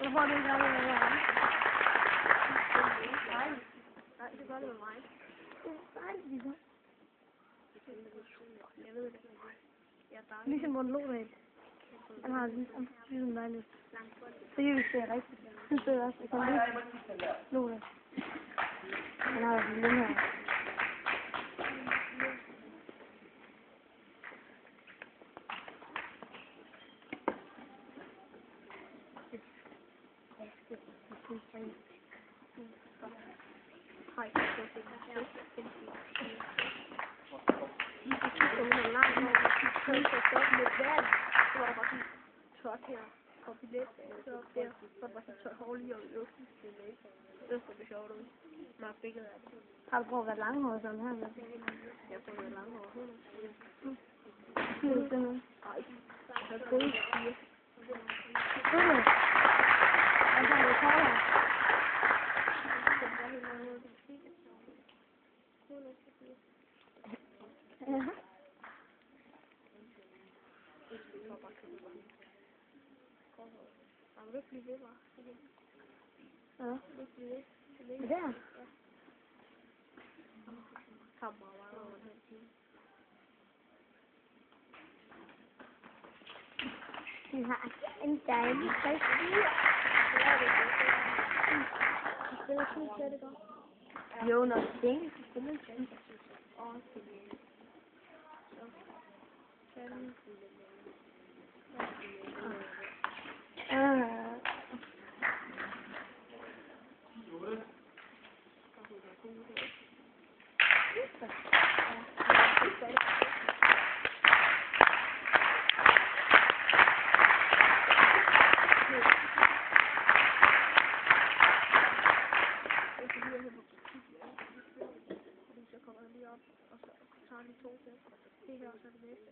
Jeg får det ikke aldrig med mig. Nej, det gør det med mig. Det er dejligt, ligesom. Jeg ved det. Jeg er dejlig. Ligesom Morten Lodal. Han har ligesom dejligt. Seriøst, det er rigtigt. Jeg synes det også. Jeg kan lide Lodal. Han har jo den her. Har du prøvet at være langhåret sådan her? Jeg har prøvet at være langhåret. Nej. Jeg har prøvet 4. Og så har du kolder. Ja. Vil du ikke blive ved, bare? Ja. Vil du ikke blive ved? Det der? Vi har en dejlig frisyr. Spiller du til det godt? Jo, når det er så spiller du. Det her, og så det næste.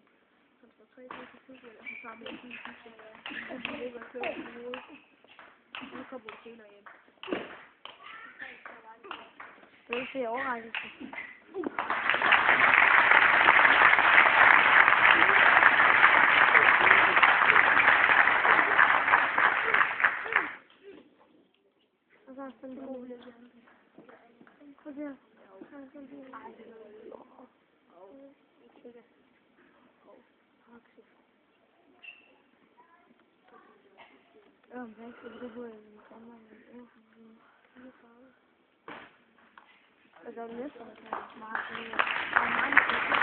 Så står 3 til cykel, og så sammen med 10 cykel. Og så ligger og kører på hovedet. Og så kommer du senere hjem. Det er ikke overrækkelse. Og så er sådan en god lidt. Prøv her. Altså, næsten meget